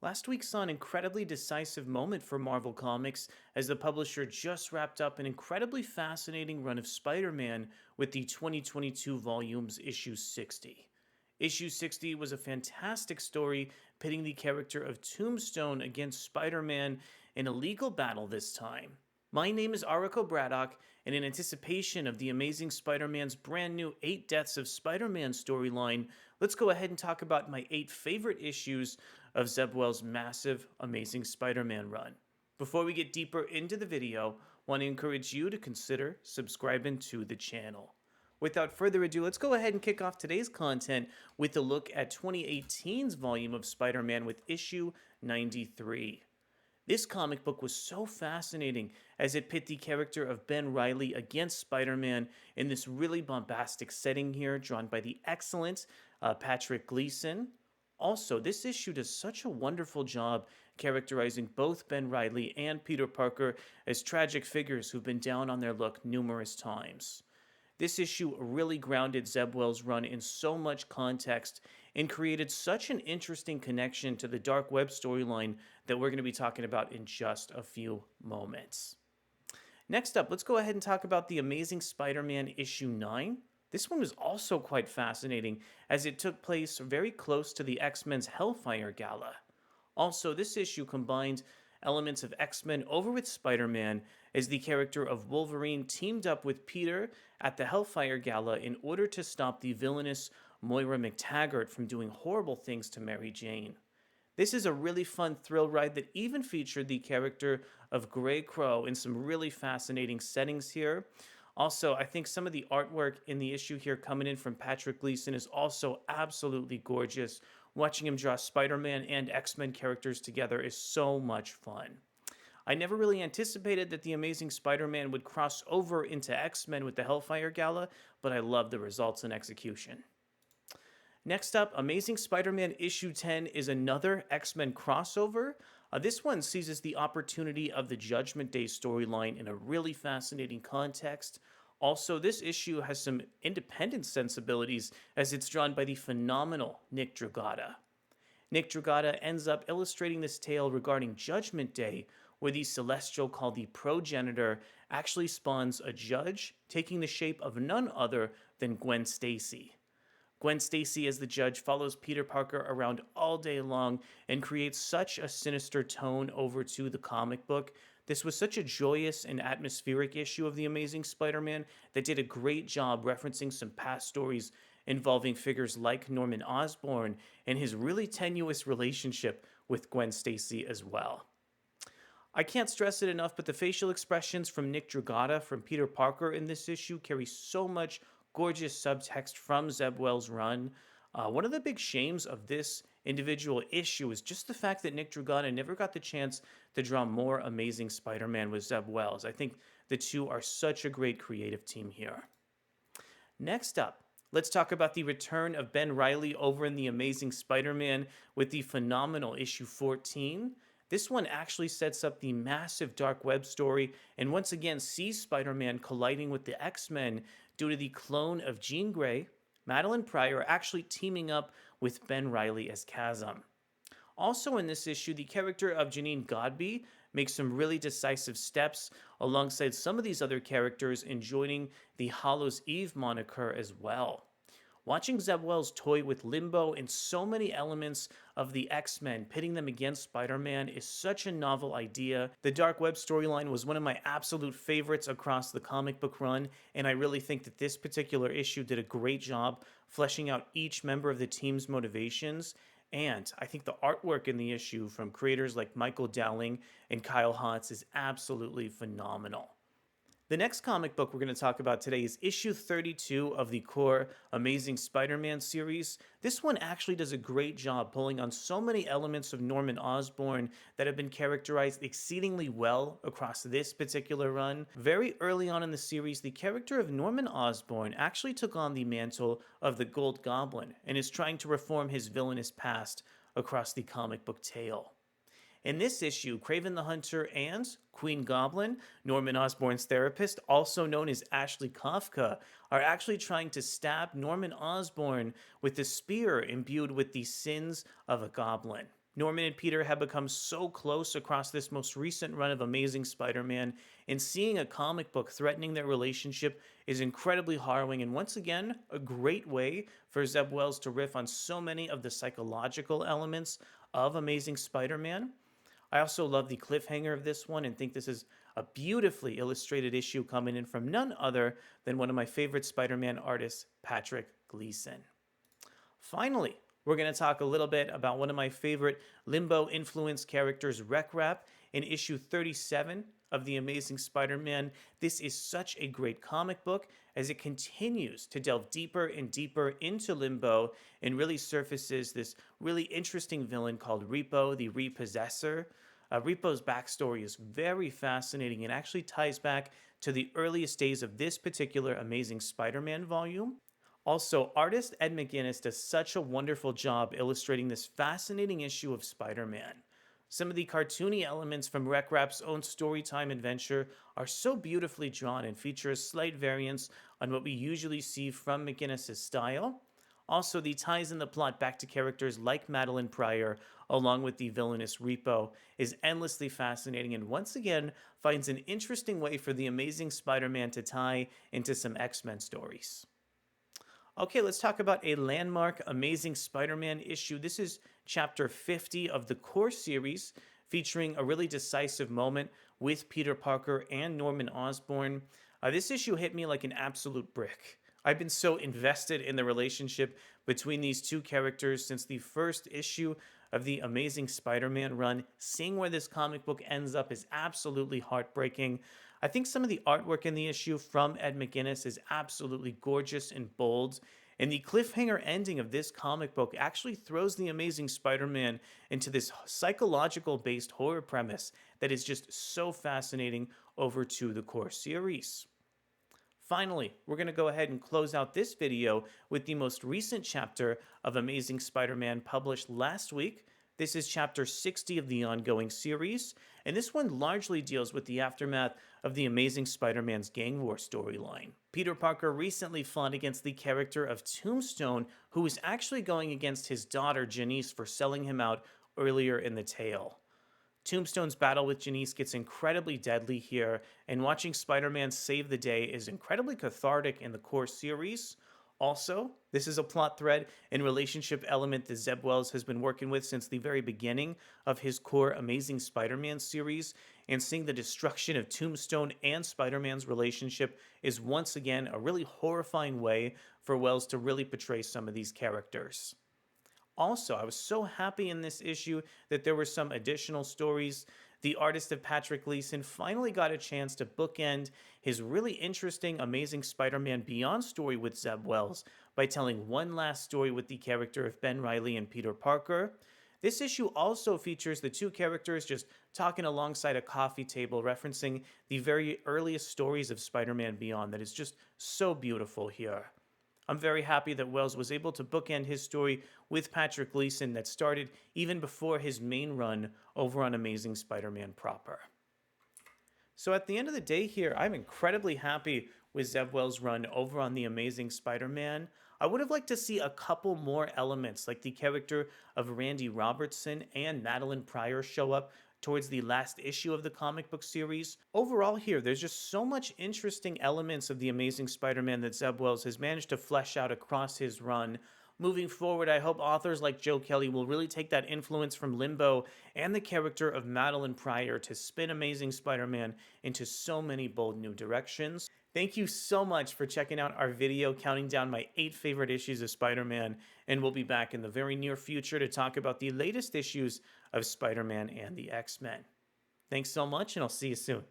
Last week saw an incredibly decisive moment for Marvel Comics as the publisher just wrapped up an incredibly fascinating run of Spider Man with the 2022 volumes issue 60. Issue 60 was a fantastic story pitting the character of Tombstone against Spider Man in a legal battle this time. My name is Ariko Braddock, and in anticipation of the Amazing Spider Man's brand new 8 Deaths of Spider Man storyline, let's go ahead and talk about my 8 favorite issues of Zeb Wells' massive Amazing Spider Man run. Before we get deeper into the video, I want to encourage you to consider subscribing to the channel. Without further ado, let's go ahead and kick off today's content with a look at 2018's volume of Spider Man with issue 93. This comic book was so fascinating as it pit the character of Ben Reilly against Spider-Man in this really bombastic setting here, drawn by the excellent Patrick Gleason. Also, this issue does such a wonderful job characterizing both Ben Reilly and Peter Parker as tragic figures who've been down on their luck numerous times. This issue really grounded Zeb Wells' run in so much context and created such an interesting connection to the dark web storyline that we're going to be talking about in just a few moments. Next up, let's go ahead and talk about The Amazing Spider-Man issue 9. This one was also quite fascinating as it took place very close to the X-Men's Hellfire Gala. Also, this issue combined elements of X-Men over with Spider-Man as the character of Wolverine teamed up with Peter at the Hellfire Gala in order to stop the villainous Moira McTaggart from doing horrible things to Mary Jane. This is a really fun thrill ride that even featured the character of Grey Crow in some really fascinating settings here. Also, I think some of the artwork in the issue here coming in from Patrick Gleason is also absolutely gorgeous. Watching him draw Spider-Man and X-Men characters together is so much fun. I never really anticipated that the Amazing Spider-Man would cross over into X-Men with the Hellfire Gala, but I love the results and execution. Next up, Amazing Spider-Man issue 10 is another X-Men crossover. This one seizes the opportunity of the Judgment Day storyline in a really fascinating context. Also, this issue has some independent sensibilities as it's drawn by the phenomenal Nick Dragotta. Nick Dragotta ends up illustrating this tale regarding Judgment Day, where the Celestial called the Progenitor actually spawns a judge, taking the shape of none other than Gwen Stacy. Gwen Stacy as the judge follows Peter Parker around all day long and creates such a sinister tone over to the comic book. This was such a joyous and atmospheric issue of The Amazing Spider-Man that did a great job referencing some past stories involving figures like Norman Osborn and his really tenuous relationship with Gwen Stacy as well. I can't stress it enough, but the facial expressions from Nick Dragotta from Peter Parker in this issue carry so much gorgeous subtext from Zeb Wells' run. One of the big shames of this individual issue is just the fact that Nick Dragotta never got the chance to draw more Amazing Spider-Man with Zeb Wells. I think the two are such a great creative team here. Next up, let's talk about the return of Ben Reilly over in The Amazing Spider-Man with the phenomenal issue 14. This one actually sets up the massive dark web story and once again sees Spider-Man colliding with the X-Men due to the clone of Jean Grey, Madeline Pryor, actually teaming up with Ben Reilly as Chasm. Also in this issue, the character of Janine Godby makes some really decisive steps alongside some of these other characters in joining the Hallows Eve moniker as well. Watching Zeb Wells toy with Limbo and so many elements of the X-Men, pitting them against Spider-Man, is such a novel idea. The Dark Web storyline was one of my absolute favorites across the comic book run, and I really think that this particular issue did a great job fleshing out each member of the team's motivations. And I think the artwork in the issue from creators like Michael Dowling and Kyle Hotz is absolutely phenomenal. The next comic book we're going to talk about today is issue 32 of the core Amazing Spider-Man series. This one actually does a great job pulling on so many elements of Norman Osborn that have been characterized exceedingly well across this particular run. Very early on in the series, the character of Norman Osborn actually took on the mantle of the Gold Goblin and is trying to reform his villainous past across the comic book tale. In this issue, Kraven the Hunter and Queen Goblin, Norman Osborn's therapist, also known as Ashley Kafka, are actually trying to stab Norman Osborn with a spear imbued with the sins of a goblin. Norman and Peter have become so close across this most recent run of Amazing Spider-Man, and seeing a comic book threatening their relationship is incredibly harrowing, and once again, a great way for Zeb Wells to riff on so many of the psychological elements of Amazing Spider-Man. I also love the cliffhanger of this one and think this is a beautifully illustrated issue coming in from none other than one of my favorite Spider-Man artists, Patrick Gleason. Finally, we're going to talk a little bit about one of my favorite Limbo-influenced characters, RecWP, in issue 37 of The Amazing Spider-Man. This is such a great comic book as it continues to delve deeper and deeper into Limbo and really surfaces this really interesting villain called Repo, the Repossessor. Repo's backstory is very fascinating and actually ties back to the earliest days of this particular Amazing Spider-Man volume. Also, artist Ed McGuinness does such a wonderful job illustrating this fascinating issue of Spider-Man. Some of the cartoony elements from RecWP's own storytime adventure are so beautifully drawn and feature a slight variance on what we usually see from McGuinness' style. Also, the ties in the plot back to characters like Madeline Pryor, along with the villainous Repo, is endlessly fascinating and once again finds an interesting way for the Amazing Spider-Man to tie into some X-Men stories. Okay, let's talk about a landmark Amazing Spider-Man issue. This is chapter 50 of the core series, featuring a really decisive moment with Peter Parker and Norman Osborn. This issue hit me like an absolute brick. I've been so invested in the relationship between these two characters since the first issue of the Amazing Spider-Man run. Seeing where this comic book ends up is absolutely heartbreaking. I think some of the artwork in the issue from Ed McGuinness is absolutely gorgeous and bold, and the cliffhanger ending of this comic book actually throws the Amazing Spider-Man into this psychological-based horror premise that is just so fascinating over to the core series. Finally, we're going to go ahead and close out this video with the most recent chapter of Amazing Spider-Man published last week. This is chapter 60 of the ongoing series, and this one largely deals with the aftermath of the Amazing Spider-Man's Gang War storyline. Peter Parker recently fought against the character of Tombstone, who was actually going against his daughter Janice for selling him out earlier in the tale. Tombstone's battle with Janice gets incredibly deadly here, and watching Spider-Man save the day is incredibly cathartic in the core series. Also, this is a plot thread and relationship element that Zeb Wells has been working with since the very beginning of his core Amazing Spider-Man series, and seeing the destruction of Tombstone and Spider-Man's relationship is once again a really horrifying way for Wells to really portray some of these characters. Also, I was so happy in this issue that there were some additional stories. The artist of Patrick Gleason finally got a chance to bookend his really interesting Amazing Spider-Man Beyond story with Zeb Wells by telling one last story with the character of Ben Reilly and Peter Parker. This issue also features the two characters just talking alongside a coffee table, referencing the very earliest stories of Spider-Man Beyond that is just so beautiful here. I'm very happy that Wells was able to bookend his story with Patrick Gleason that started even before his main run over on Amazing Spider-Man proper. So at the end of the day here, I'm incredibly happy with Zeb Wells' run over on The Amazing Spider-Man. I would have liked to see a couple more elements, like the character of Randy Robertson and Madeline Pryor show up towards the last issue of the comic book series. Overall here, there's just so much interesting elements of The Amazing Spider-Man that Zeb Wells has managed to flesh out across his run. Moving forward, I hope authors like Joe Kelly will really take that influence from Limbo and the character of Madeline Pryor to spin Amazing Spider-Man into so many bold new directions. Thank you so much for checking out our video counting down my 8 favorite issues of Spider-Man, and we'll be back in the very near future to talk about the latest issues of Spider-Man and the X-Men. Thanks so much, and I'll see you soon.